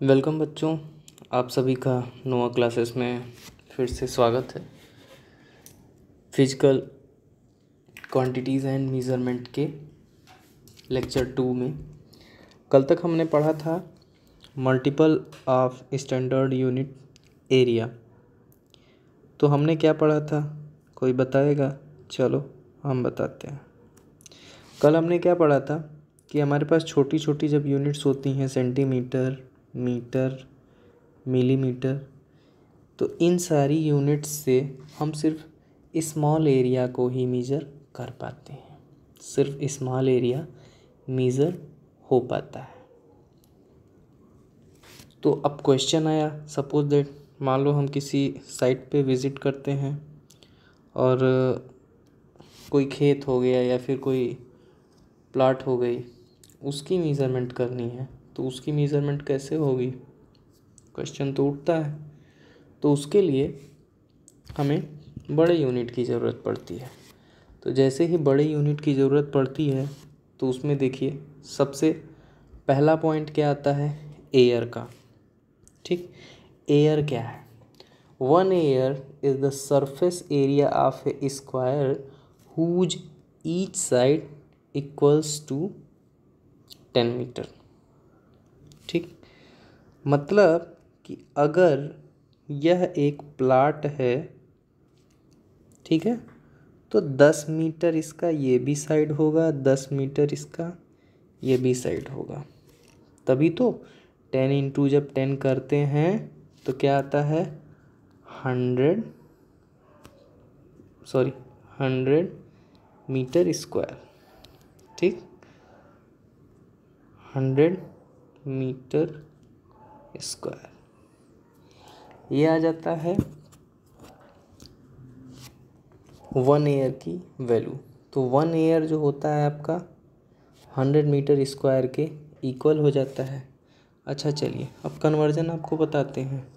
Welcome बच्चों, आप सभी का नोवा क्लासेस में फिर से स्वागत है। फिजिकल क्वांटिटीज़ एंड मेज़रमेंट के लेक्चर 2 में कल तक हमने पढ़ा था multiple of standard unit area. तो हमने क्या पढ़ा था, कोई बताएगा? चलो हम बताते हैं। कल हमने क्या पढ़ा था कि हमारे पास छोटी छोटी जब यूनिट्स होती हैं, सेंटीमीटर, मीटर, मिलीमीटर, तो इन सारी यूनिट्स से हम सिर्फ स्मॉल एरिया को ही मेज़र कर पाते हैं। सिर्फ स्मॉल एरिया मेज़र हो पाता है। तो अब क्वेश्चन आया, सपोज दैट मान लो हम किसी साइट पे विज़िट करते हैं और कोई खेत हो गया या फिर कोई प्लाट हो गई, उसकी मेज़रमेंट करनी है। तो उसकी मेज़रमेंट कैसे होगी, क्वेश्चन तो उठता है। तो उसके लिए हमें बड़े यूनिट की ज़रूरत पड़ती है। तो जैसे ही बड़े यूनिट की ज़रूरत पड़ती है तो उसमें देखिए सबसे पहला पॉइंट क्या आता है, एयर का। ठीक, एयर क्या है? 1 are is the surface area of a square whose each side equals to 10 metre. ठीक, मतलब कि अगर यह एक प्लाट है, ठीक है, तो 10 मीटर इसका ये भी साइड होगा, 10 मीटर इसका ये भी साइड होगा। तभी तो 10 इंटू जब 10 करते हैं तो क्या आता है, 100 मीटर स्क्वायर। ठीक, 100 मीटर स्क्वायर ये आ जाता है 1 एयर की वैल्यू। तो 1 एयर जो होता है आपका 100 मीटर स्क्वायर के इक्वल हो जाता है। अच्छा चलिए अब कन्वर्जन आपको बताते हैं।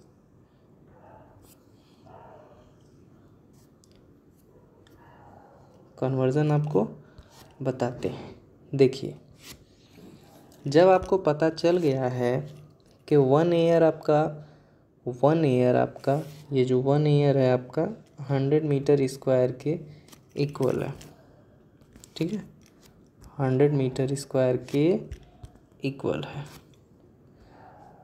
कन्वर्जन आपको बताते हैं। देखिए, जब आपको पता चल गया है कि 1 एयर आपका ये जो 1 एयर है आपका 100 मीटर स्क्वायर के इक्वल है। ठीक है, 100 मीटर स्क्वायर के इक्वल है।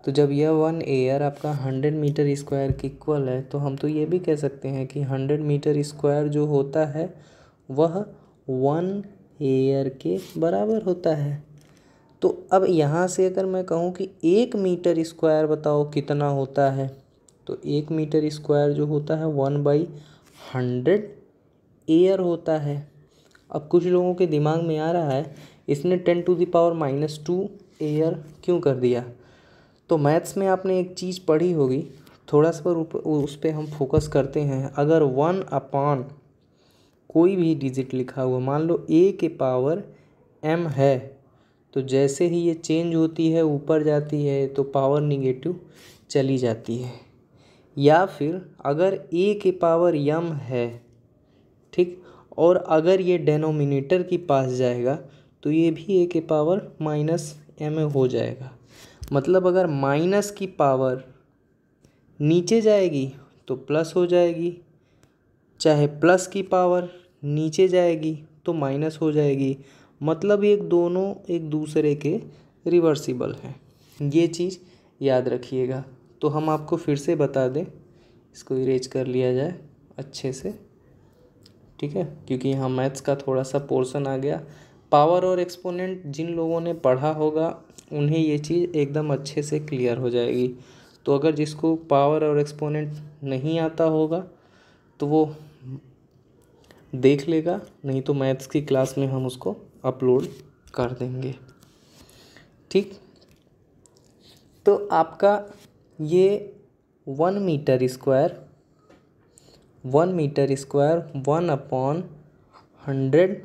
तो जब यह 1 एयर आपका 100 मीटर स्क्वायर के इक्वल है तो हम तो ये भी कह सकते हैं कि 100 मीटर स्क्वायर जो होता है वह 1 एयर के बराबर होता है। तो अब यहाँ से अगर मैं कहूँ कि 1 मीटर स्क्वायर बताओ कितना होता है, तो 1 मीटर स्क्वायर जो होता है 1/100 एयर होता है। अब कुछ लोगों के दिमाग में आ रहा है इसने 10⁻⁻² एयर क्यों कर दिया। तो मैथ्स में आपने एक चीज़ पढ़ी होगी, थोड़ा सा उस पर हम फोकस करते हैं। अगर 1 कोई भी डिजिट लिखा हुआ, मान लो a के पावर m है, तो जैसे ही ये चेंज होती है ऊपर जाती है तो पावर निगेटिव चली जाती है। या फिर अगर a के पावर m है, ठीक, और अगर ये डेनोमिनेटर के पास जाएगा तो ये भी a के पावर -m हो जाएगा। मतलब अगर माइनस की पावर नीचे जाएगी तो प्लस हो जाएगी, चाहे प्लस की पावर नीचे जाएगी तो माइनस हो जाएगी। मतलब ये दोनों एक दूसरे के रिवर्सिबल हैं। ये चीज़ याद रखिएगा। तो हम आपको फिर से बता दें, इसको इरेज कर लिया जाए अच्छे से, ठीक है, क्योंकि यहाँ मैथ्स का थोड़ा सा पोर्शन आ गया। पावर और एक्सपोनेंट जिन लोगों ने पढ़ा होगा उन्हें ये चीज़ एकदम अच्छे से क्लियर हो जाएगी। तो अगर जिसको पावर और एक्सपोनेंट नहीं आता होगा तो वो देख लेगा, नहीं तो मैथ्स की क्लास में हम उसको अपलोड कर देंगे। ठीक, तो आपका ये 1 मीटर स्क्वायर 1/100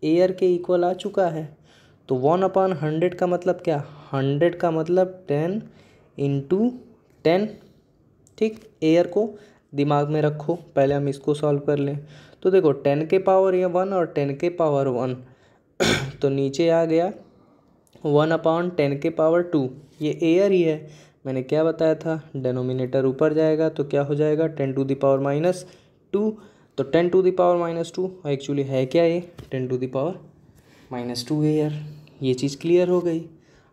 एयर के इक्वल आ चुका है। तो 1/100 का मतलब क्या, 100 का मतलब 10 इंटू 10। ठीक, एयर को दिमाग में रखो, पहले हम इसको सॉल्व कर लें। तो देखो 10 के पावर 1 और 10 के पावर 1 तो नीचे आ गया 1/10 के पावर 2, ये एयर ही है। मैंने क्या बताया था, डेनोमिनेटर ऊपर जाएगा तो क्या हो जाएगा 10⁻²। तो 10⁻², एक्चुअली है क्या ये 10⁻², एयर। ये चीज़ क्लियर हो गई।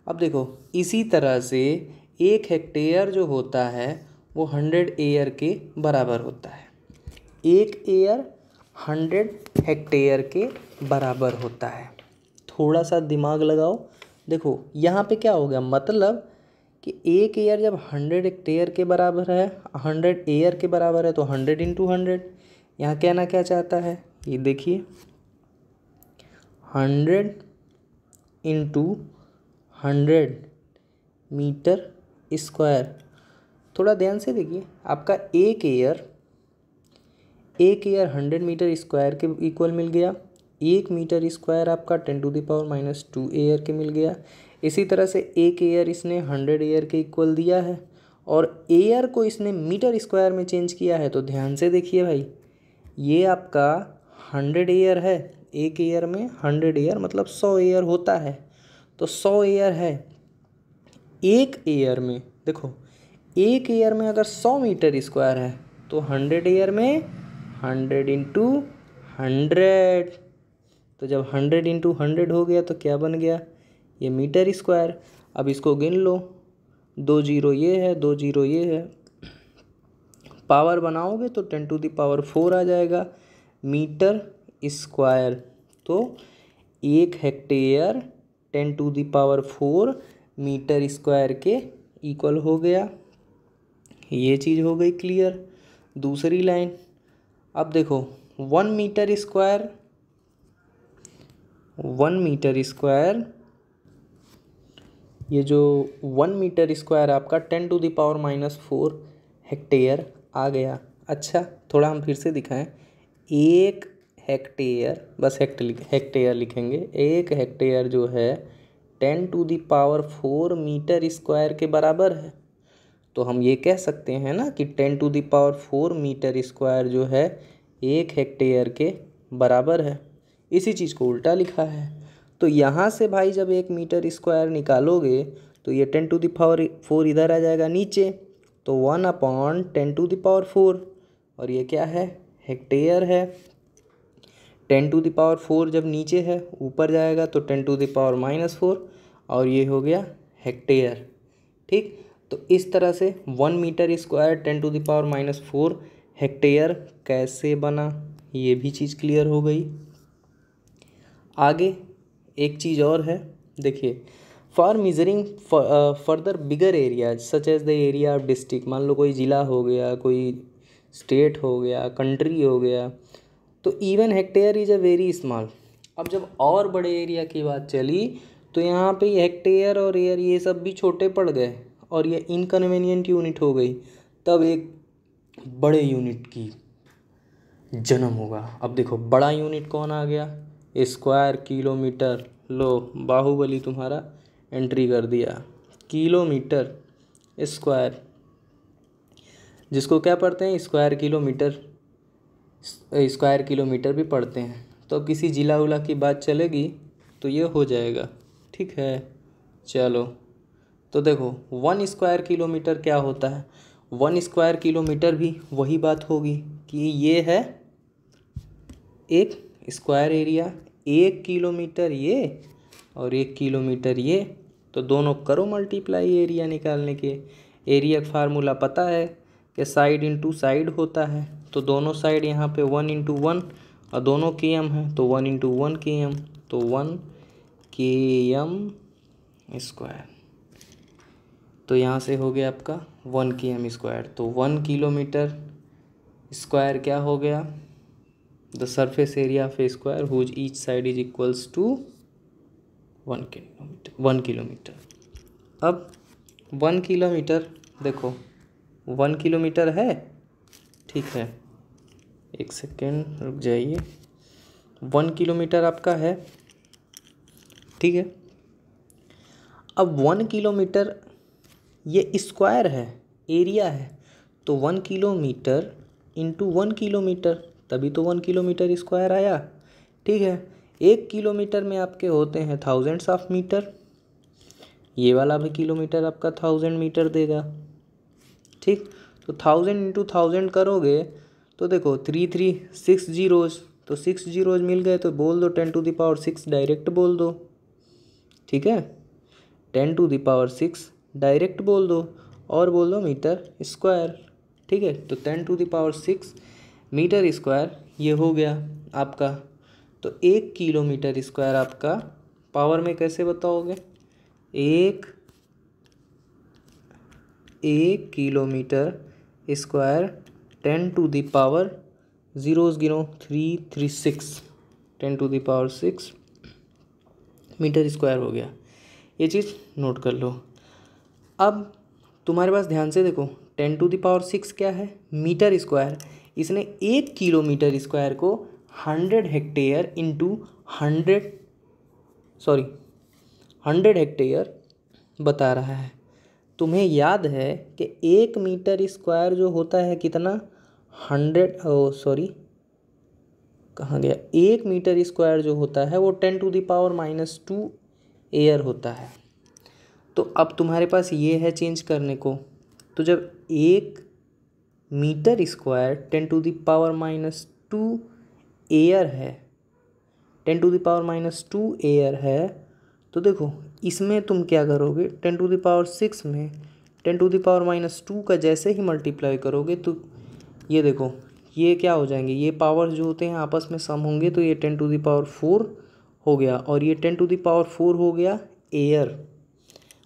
अब देखो इसी तरह से 1 हेक्टेयर जो होता है वो 100 एयर के बराबर होता है। 1 एयर 100 हेक्टेयर के बराबर होता है। थोड़ा सा दिमाग लगाओ। देखो यहाँ पे क्या हो गया, मतलब कि 1 एयर जब 100 हेक्टेयर के बराबर है, 100 एयर के बराबर है, तो 100 × 100। यहाँ कहना क्या चाहता है, ये देखिए 100 × 100 मीटर स्क्वायर। थोड़ा ध्यान से देखिए, आपका 1 एयर 100 मीटर स्क्वायर के इक्वल मिल गया। 1 मीटर स्क्वायर आपका 10⁻² एयर के मिल गया। इसी तरह से 1 एयर इसने 100 एयर के इक्वल दिया है, और एयर को इसने मीटर स्क्वायर में चेंज किया है। तो ध्यान से देखिए भाई, ये आपका 100 एयर है। 1 एयर में 100 एयर मतलब 100 एयर होता है। तो 100 एयर है। 1 एयर में देखो, 1 एयर में अगर 100 मीटर स्क्वायर है तो 100 एयर में 100 × 100। तो जब 100 × 100 हो गया तो क्या बन गया, ये मीटर स्क्वायर। अब इसको गिन लो, 2 जीरो ये है, 2 जीरो ये है, पावर बनाओगे तो 10⁴ आ जाएगा मीटर स्क्वायर। तो 1 हेक्टेयर 10⁴ मीटर स्क्वायर के इक्वल हो गया। ये चीज़ हो गई क्लियर। दूसरी लाइन, अब देखो 1 मीटर स्क्वायर, 1 मीटर स्क्वायर, ये जो 1 मीटर स्क्वायर आपका 10⁻⁻4 हेक्टेयर आ गया। अच्छा थोड़ा हम फिर से दिखाएं, 1 हेक्टेयर, बस हेक्टेयर लिखेंगे। 1 हेक्टेयर जो है 10⁴ मीटर स्क्वायर के बराबर है। तो हम ये कह सकते हैं ना कि 10⁴ मीटर स्क्वायर जो है 1 हेक्टेयर के बराबर है। इसी चीज़ को उल्टा लिखा है। तो यहाँ से भाई जब 1 मीटर स्क्वायर निकालोगे तो ये 10⁴ इधर आ जाएगा नीचे, तो 1/10⁴। और ये क्या है, हेक्टेयर है। 10⁴ जब नीचे है ऊपर जाएगा तो 10⁻⁻4, और ये हो गया हेक्टेयर। ठीक, तो इस तरह से 1 मीटर स्क्वायर 10⁻⁻4 हेक्टेयर कैसे बना, ये भी चीज़ क्लियर हो गई। आगे एक चीज़ और है, देखिए for measuring further bigger areas such as the area of district. मान लो कोई ज़िला हो गया, कोई स्टेट हो गया, कंट्री हो गया, तो even hectare is a very small. अब जब और बड़े एरिया की बात चली तो यहाँ पे हेक्टेयर और एयर ये सब भी छोटे पड़ गए, और ये इनकन्वीनियंट यूनिट हो गई। तब एक बड़े यूनिट की जन्म होगा। अब देखो बड़ा यूनिट कौन आ गया, स्क्वायर किलोमीटर। लो बाहुबली तुम्हारा एंट्री कर दिया, किलोमीटर स्क्वायर, जिसको क्या पढ़ते हैं स्क्वायर किलोमीटर, स्क्वायर किलोमीटर भी पढ़ते हैं। तो अब किसी जिला उला की बात चलेगी तो ये हो जाएगा। ठीक है, चलो तो देखो 1 स्क्वायर किलोमीटर क्या होता है। 1 स्क्वायर किलोमीटर भी वही बात होगी कि ये है एक स्क्वायर एरिया। 1 किलोमीटर ये और 1 किलोमीटर ये, तो दोनों करो मल्टीप्लाई एरिया निकालने के। एरिया का फार्मूला पता है कि साइड इंटू साइड होता है। तो दोनों साइड यहाँ पे 1 × 1, और दोनों km है तो 1 × 1 km, तो 1 km स्क्वायर। तो यहाँ से हो गया आपका 1 km स्क्वायर। तो 1 किलोमीटर स्क्वायर क्या हो गया, the surface area of a square whose each side is equals to 1 kilometre. अब 1 किलोमीटर देखो 1 किलोमीटर है, ठीक है, एक सेकेंड रुक जाइए। 1 किलोमीटर आपका है, ठीक है। अब 1 किलोमीटर ये स्क्वायर है, एरिया है, तो 1 किलोमीटर इंटू 1 किलोमीटर, तभी तो 1 किलोमीटर स्क्वायर आया। ठीक है, 1 किलोमीटर में आपके होते हैं थाउजेंड्स ऑफ मीटर। ये वाला भी किलोमीटर आपका 1000 मीटर देगा। ठीक, तो 1000 इंटू 1000 करोगे तो देखो 3 जीरोज़, तो 6 जीरोज़ मिल गए, तो बोल दो 10⁶ डायरेक्ट बोल दो। ठीक है, 10⁶ डायरेक्ट बोल दो और बोल दो मीटर स्क्वायर। ठीक है, तो 10⁶ मीटर स्क्वायर ये हो गया आपका। तो 1 किलोमीटर स्क्वायर आपका पावर में कैसे बताओगे? एक किलोमीटर स्क्वायर 10⁶, ज़ीरोज़ गिनो 336, 10⁶ मीटर स्क्वायर हो गया। ये चीज़ नोट कर लो। अब तुम्हारे पास ध्यान से देखो, 10⁶ क्या है? Metre square. इसने 1 किलोमीटर स्क्वायर को 100 हेक्टेयर इंटू 100 हेक्टेयर बता रहा है। तुम्हें याद है कि 1 मीटर स्क्वायर जो होता है कितना? 1 मीटर स्क्वायर जो होता है वो 10⁻² एयर होता है। तो अब तुम्हारे पास ये है चेंज करने को। तो जब 1 मीटर स्क्वायर 10⁻² एयर है, 10⁻² एयर है, तो देखो इसमें तुम क्या करोगे? 10⁶ में 10⁻² का जैसे ही मल्टीप्लाई करोगे तो ये देखो ये क्या हो जाएंगे? ये पावर जो होते हैं आपस में सम होंगे, तो ये 10⁴ हो गया और ये 10⁴ हो गया एयर।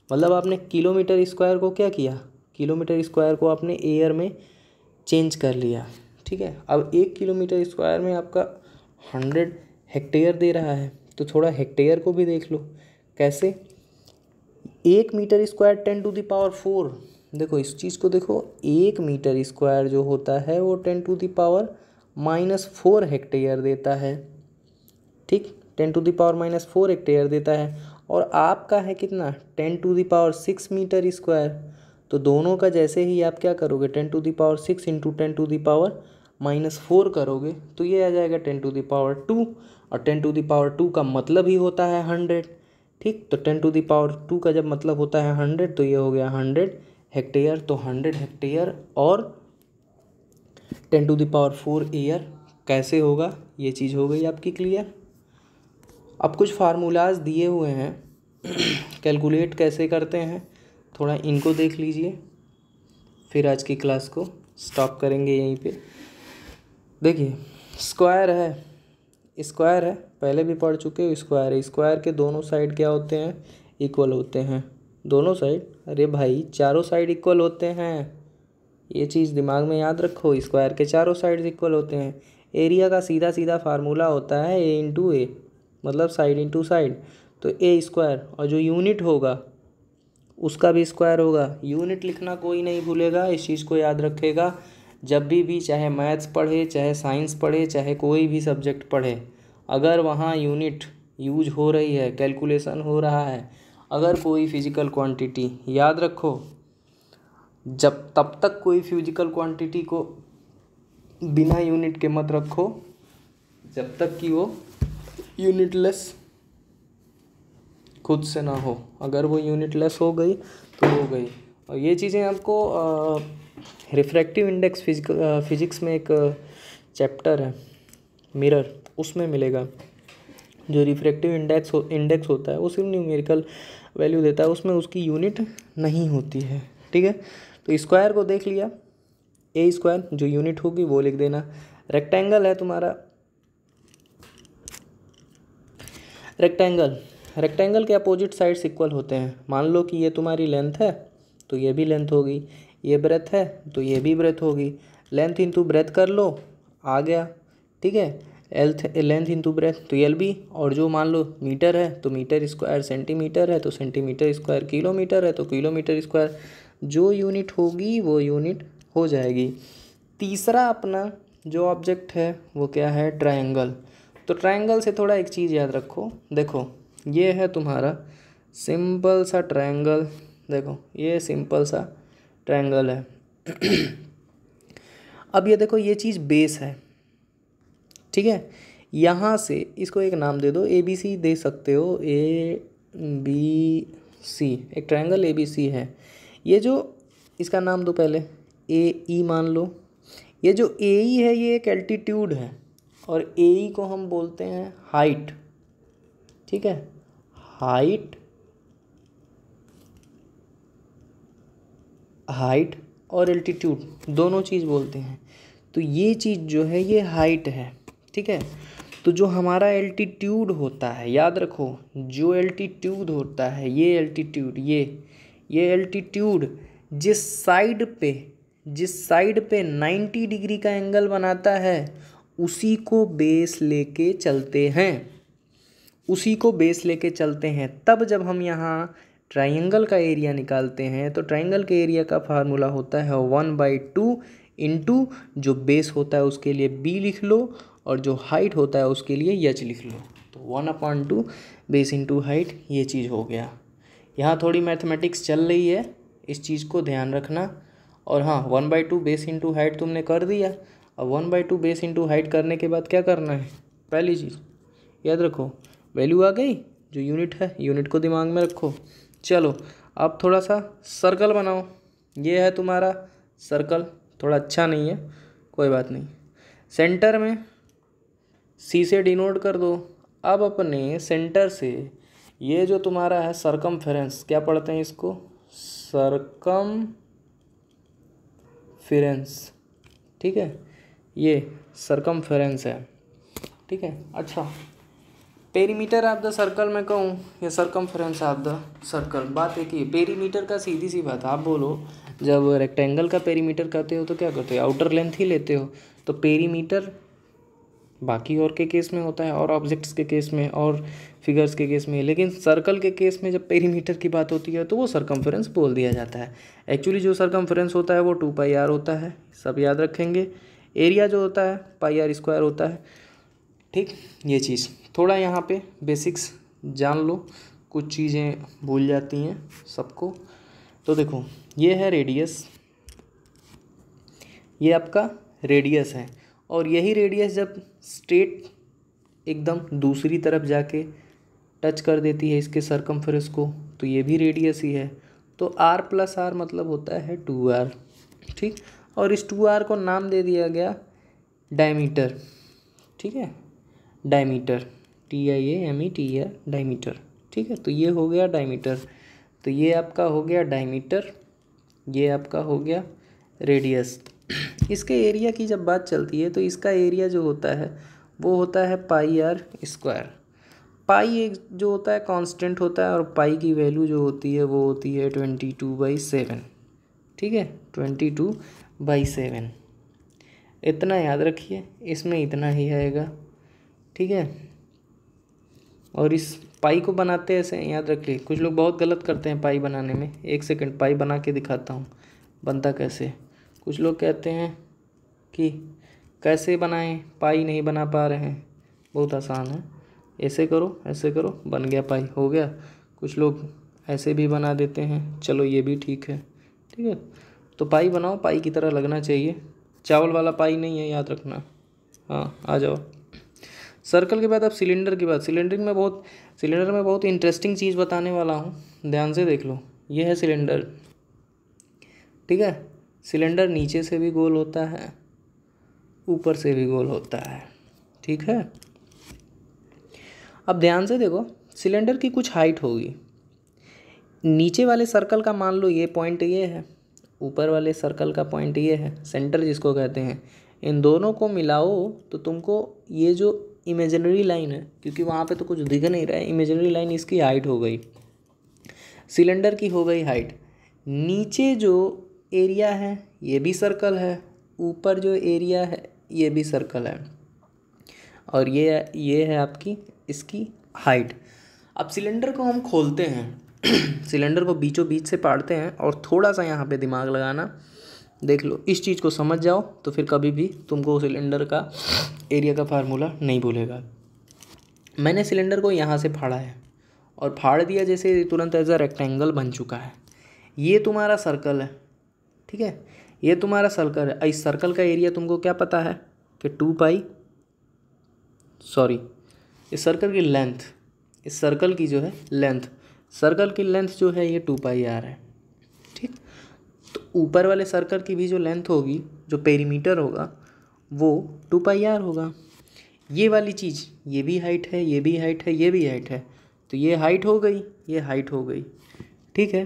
मतलब आपने किलोमीटर स्क्वायर को क्या किया? किलोमीटर स्क्वायर को आपने एयर में चेंज कर लिया। ठीक है, अब 1 किलोमीटर स्क्वायर में आपका 100 हेक्टेयर दे रहा है, तो थोड़ा हेक्टेयर को भी देख लो। कैसे? 1 मीटर स्क्वायर 10⁴, देखो इस चीज़ को देखो, 1 मीटर स्क्वायर जो होता है वो 10⁻⁻4 हेक्टेयर देता है। ठीक, 10⁻⁻4 हेक्टेयर देता है और आपका है कितना? 10⁶ मीटर स्क्वायर। तो दोनों का जैसे ही आप क्या करोगे? 10⁶ इंटू 10⁻⁻4 करोगे तो ये आ जाएगा 10⁻², और 10⁻² का मतलब ही होता है 100। ठीक, तो 10⁻² का जब मतलब होता है 100 तो ये हो गया 100 हेक्टेयर। तो 100 हेक्टेयर और 10⁻4 एयर कैसे होगा? ये चीज़ हो गई आपकी क्लियर। अब कुछ फार्मूलाज दिए हुए हैं, कैलकुलेट कैसे करते हैं थोड़ा इनको देख लीजिए, फिर आज की क्लास को स्टॉप करेंगे यहीं पे। देखिए स्क्वायर है, पहले भी पढ़ चुके हो। स्क्वायर के दोनों साइड क्या होते हैं? इक्वल होते हैं। दोनों साइड, अरे भाई चारों साइड इक्वल होते हैं, ये चीज़ दिमाग में याद रखो। स्क्वायर के चारों साइड इक्वल होते हैं। एरिया का सीधा सीधा फार्मूला होता है ए इंटू ए, मतलब साइड इंटू साइड, तो ए स्क्वायर, और जो यूनिट होगा उसका भी स्क्वायर होगा। यूनिट लिखना कोई नहीं भूलेगा, इस चीज़ को याद रखेगा। जब भी चाहे मैथ्स पढ़े, चाहे साइंस पढ़े, चाहे कोई भी सब्जेक्ट पढ़े, अगर वहाँ यूनिट यूज हो रही है, कैलकुलेशन हो रहा है, अगर कोई फिजिकल क्वांटिटी, याद रखो तब तक कोई फिजिकल क्वांटिटी को बिना यूनिट के मत रखो जब तक कि वो यूनिटलेस खुद से ना हो। अगर वो यूनिटलेस हो गई तो हो गई। और ये चीज़ें आपको रिफ्रैक्टिव इंडेक्स फिजिक्स में एक चैप्टर है मिरर, उसमें मिलेगा। जो रिफ्रैक्टिव इंडेक्स होता है वो सिर्फ न्यूमेरिकल वैल्यू देता है, उसमें उसकी यूनिट नहीं होती है। ठीक है, तो स्क्वायर को देख लिया, ए स्क्वायर जो यूनिट होगी वो लिख देना। रेक्टेंगल है तुम्हारा, रेक्टेंगल के अपोजिट साइड्स इक्वल होते हैं। मान लो कि ये तुम्हारी लेंथ है तो ये भी लेंथ होगी, ये ब्रेथ है तो ये भी ब्रेथ होगी। लेंथ इंटू ब्रेथ कर लो, आ गया। ठीक है, लेंथ इंटू ब्रेथ तो एल बी, और जो मान लो मीटर है तो मीटर स्क्वायर, सेंटीमीटर है तो सेंटीमीटर स्क्वायर, किलोमीटर है तो किलोमीटर स्क्वायर, जो यूनिट होगी वो यूनिट हो जाएगी। तीसरा अपना जो ऑब्जेक्ट है वो क्या है? ट्रायंगल। तो ट्रायंगल से थोड़ा एक चीज़ याद रखो, देखो ये है तुम्हारा सिंपल सा ट्रायंगल, देखो ये सिंपल सा ट्रायंगल है। अब ये देखो ये चीज़ बेस है। ठीक है, यहाँ से इसको एक नाम दे दो, ए बी सी दे सकते हो, ए बी सी, एक ट्रायंगल ABC है। ये जो इसका नाम दो पहले, AE मान लो। ये जो AE है ये एक एल्टीट्यूड है और AE को हम बोलते हैं हाइट, ठीक है। हाइट और एल्टीट्यूड दोनों चीज़ बोलते हैं। तो ये चीज़ जो है ये हाइट है, ठीक है। तो जो हमारा एल्टीट्यूड होता है, याद रखो, जो एल्टीट्यूड होता है ये एल्टीट्यूड, ये एल्टीट्यूड जिस साइड पे 90 डिग्री का एंगल बनाता है उसी को बेस लेके चलते हैं। तब जब हम यहाँ ट्राइंगल का एरिया निकालते हैं तो ट्राइंगल के एरिया का फार्मूला होता है 1/2 इंटू जो बेस होता है उसके लिए B लिख लो और जो हाइट होता है उसके लिए H लिख लो। तो 1/2 बेस इंटू हाइट, ये चीज़ हो गया। यहाँ थोड़ी मैथमेटिक्स चल रही है, इस चीज़ को ध्यान रखना। और हाँ, 1/2 बेस इंटू हाइट तुमने कर दिया। अब 1/2 बेस इंटू हाइट करने के बाद क्या करना है, पहली चीज़ याद रखो, वैल्यू आ गई, जो यूनिट है यूनिट को दिमाग में रखो। चलो अब थोड़ा सा सर्कल बनाओ। ये है तुम्हारा सर्कल, थोड़ा अच्छा नहीं है, कोई बात नहीं। सेंटर में C से डिनोट कर दो। अब अपने सेंटर से ये जो तुम्हारा है सरकमफेरेंस, क्या पढ़ते हैं इसको, सरकमफेरेंस, ठीक है। ये सरकमफेरेंस है, ठीक है। अच्छा, पेरीमीटर ऑफ द सर्कल मैं कहूँ या सरकमफेरेंस ऑफ द सर्कल, बात एक ही है। पेरीमीटर का सीधी सी बात, आप बोलो जब रेक्टेंगल का पेरीमीटर करते हो तो क्या करते हो, आउटर लेंथ ही लेते हो। तो पेरीमीटर बाकी और के केस में होता है, और ऑब्जेक्ट्स के केस में और फिगर्स के केस में, लेकिन सर्कल के केस में जब पेरीमीटर की बात होती है तो वो सरकमफेरेंस बोल दिया जाता है। एक्चुअली जो सरकमफेरेंस होता है वो 2πr होता है, सब याद रखेंगे। एरिया जो होता है πr² होता है, ठीक। ये चीज़ थोड़ा यहाँ पे बेसिक्स जान लो, कुछ चीज़ें भूल जाती हैं सबको। तो देखो ये है रेडियस, ये आपका रेडियस है, और यही रेडियस जब स्ट्रेट एकदम दूसरी तरफ जाके टच कर देती है इसके सरकमफेरेंस को तो ये भी रेडियस ही है। तो r + r मतलब होता है 2r, ठीक। और इस 2r को नाम दे दिया गया डायमीटर, ठीक है, डायमीटर, DIAMETR, डायमीटर, ठीक है। तो ये हो गया डायमीटर, तो ये आपका हो गया डायमीटर, ये आपका हो गया रेडियस। इसके एरिया की जब बात चलती है तो इसका एरिया जो होता है वो होता है πr²। पाई एक जो होता है कांस्टेंट होता है, और पाई की वैल्यू जो होती है वो होती है 22/7, ठीक है, 22/7। इतना याद रखिए, इसमें इतना ही आएगा, ठीक है। और इस पाई को बनाते ऐसे याद रखिए, कुछ लोग बहुत गलत करते हैं पाई बनाने में। एक सेकंड पाई बना के दिखाता हूँ बनता कैसे। कुछ लोग कहते हैं कि कैसे बनाएं, पाई नहीं बना पा रहे हैं, बहुत आसान है, ऐसे करो बन गया पाई, हो गया। कुछ लोग ऐसे भी बना देते हैं, चलो ये भी ठीक है, ठीक है। तो पाई बनाओ, पाई की तरह लगना चाहिए, चावल वाला पाई नहीं है, याद रखना। हाँ आ जाओ। सर्कल के बाद अब सिलेंडर की बात। सिलेंडर में बहुत इंटरेस्टिंग चीज़ बताने वाला हूँ, ध्यान से देख लो। ये है सिलेंडर, ठीक है। सिलेंडर नीचे से भी गोल होता है, ऊपर से भी गोल होता है, ठीक है। अब ध्यान से देखो, सिलेंडर की कुछ हाइट होगी। नीचे वाले सर्कल का मान लो ये पॉइंट ये है, ऊपर वाले सर्कल का पॉइंट ये है, सेंटर जिसको कहते हैं। इन दोनों को मिलाओ तो तुमको ये जो इमेजिनरी लाइन है, क्योंकि वहाँ पे तो कुछ दिख नहीं रहा है, इमेजिनरी लाइन इसकी हाइट हो गई, सिलेंडर की हो गई हाइट। नीचे जो एरिया है ये भी सर्कल है, ऊपर जो एरिया है ये भी सर्कल है, और ये है आपकी इसकी हाइट। अब सिलेंडर को हम खोलते हैं सिलेंडर को बीचों बीच से पाड़ते हैं, और थोड़ा सा यहाँ पे दिमाग लगाना, देख लो, इस चीज़ को समझ जाओ तो फिर कभी भी तुमको सिलेंडर का एरिया का फार्मूला नहीं भूलेगा। मैंने सिलेंडर को यहाँ से फाड़ा है और फाड़ दिया, जैसे तुरंत एज अ रेक्टेंगल बन चुका है। ये तुम्हारा सर्कल है, ठीक है, ये तुम्हारा सर्कल है। इस सर्कल का एरिया तुमको क्या पता है कि इस सर्कल की लेंथ, इस सर्कल की जो है लेंथ सर्कल की लेंथ जो है ये 2πr है, ठीक। तो ऊपर वाले सर्कल की भी जो लेंथ होगी, जो पेरीमीटर होगा, वो 2πr होगा। ये वाली चीज़, ये भी हाइट है, ये भी हाइट है, ये भी हाइट है, तो ये हाइट हो गई, ये हाइट हो गई, ठीक है।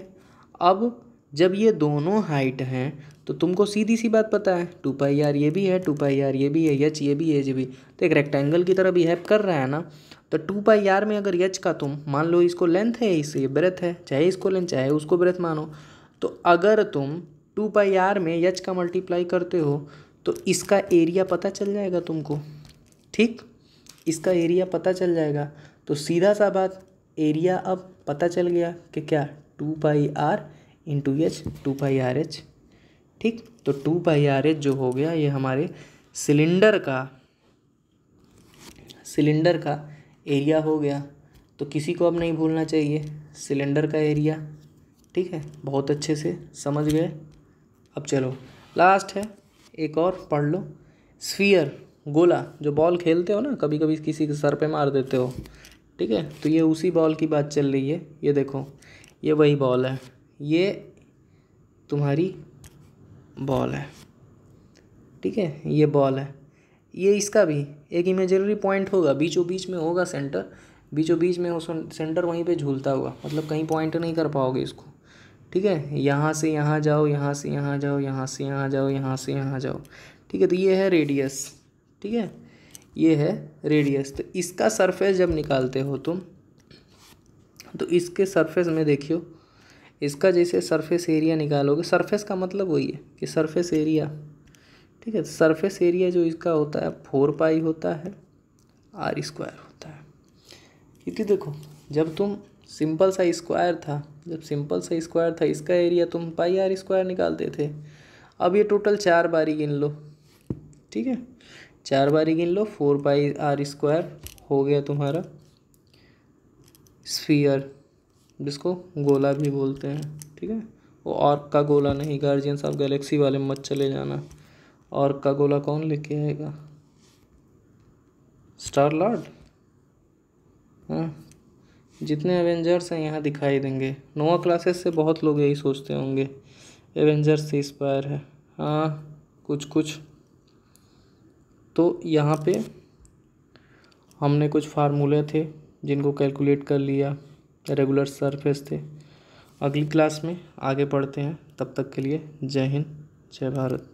अब जब ये दोनों हाइट हैं तो तुमको सीधी सी बात पता है 2πr ये भी है, 2πr ये भी है, एच ये भी है, एच भी, तो एक रेक्टेंगल की तरह बिहेव कर रहा है ना। तो 2πr में अगर एच का तुम मान लो, इसको लेंथ है, इससे ये ब्रेथ है, चाहे इसको लेंथ चाहे उसको ब्रेथ मानो, तो अगर तुम 2πr में एच का मल्टीप्लाई करते हो तो इसका एरिया पता चल जाएगा तुमको, ठीक। इसका एरिया पता चल जाएगा। तो सीधा सा बात, एरिया अब पता चल गया कि क्या 2πr इंटू एच, 2πrh, ठीक। तो 2πrh जो हो गया ये हमारे सिलेंडर का एरिया हो गया। तो किसी को अब नहीं भूलना चाहिए सिलेंडर का एरिया, ठीक है। बहुत अच्छे से समझ गए। अब चलो लास्ट है, एक और पढ़ लो। स्फीयर, गोला, जो बॉल खेलते हो ना, कभी कभी किसी के सर पे मार देते हो, ठीक है। तो ये उसी बॉल की बात चल रही है। ये देखो, ये वही बॉल है, ये तुम्हारी बॉल है, ठीक है। ये बॉल है, ये इसका भी एक इमेजिनरी पॉइंट होगा, बीचों बीच में होगा सेंटर, बीचों बीच में हो सेंटर, वहीं पे झूलता हुआ, मतलब कहीं पॉइंट नहीं कर पाओगे इसको, ठीक है। यहाँ से यहाँ जाओ, यहाँ से यहाँ जाओ, यहाँ से यहाँ जाओ, यहाँ से यहाँ जाओ, ठीक है। तो ये है रेडियस, ठीक है, ये है रेडियस। तो इसका सरफेस जब निकालते हो तुम, तो इसके सरफेस में देखियो, इसका जैसे सरफेस एरिया निकालोगे, सरफेस का मतलब वही है कि सरफेस एरिया, ठीक है। सरफेस एरिया जो इसका होता है 4π होता है, r² होता है। क्योंकि देखो, जब तुम सिंपल सा स्क्वायर था, इसका एरिया तुम πr² निकालते थे। अब ये टोटल 4 बारी गिन लो, ठीक है, 4 बारी गिन लो, 4πr² हो गया तुम्हारा स्फीयर, जिसको गोला भी बोलते हैं, ठीक है। वो आर्क का गोला नहीं, गार्जियंस ऑफ गैलेक्सी वाले मत चले जाना। आर्क का गोला कौन लेके आएगा? स्टार लॉर्ड, हाँ। जितने एवेंजर्स हैं यहाँ दिखाई देंगे। नोवा क्लासेस से बहुत लोग यही सोचते होंगे एवेंजर्स से इंस्पायर है, हाँ, कुछ। तो यहाँ पे हमने कुछ फार्मूले थे जिनको कैलकुलेट कर लिया, रेगुलर सरफेस थे। अगली क्लास में आगे पढ़ते हैं, तब तक के लिए जय हिंद, जय भारत।